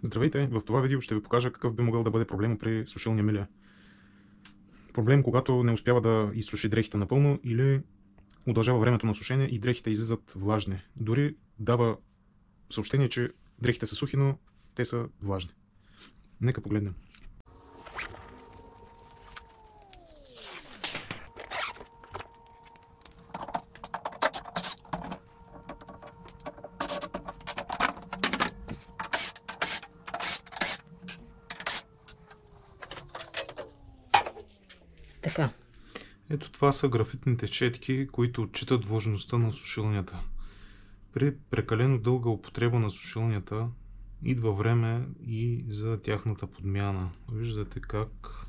Здравейте! В това видео ще ви покажа какъв би могъл да бъде проблем при сушилния миля. Проблем, когато не успява да изсуши дрехите напълно или удължава времето на сушене и дрехите излизат влажни. Дори дава съобщение, че дрехите са сухи, но те са влажни. Нека погледнем. Така. Ето това са графитните четки, които отчитат влажността на сушилнята. При прекалено дълга употреба на сушилнята идва време и за тяхната подмяна. Виждате как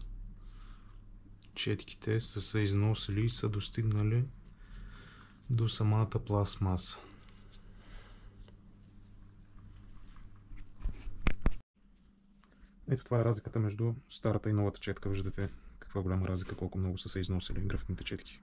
четките са се износили и са достигнали до самата пластмаса. Ето това е разликата между старата и новата четка. Виждате каква голяма разлика, колко много са се износили графитните четки.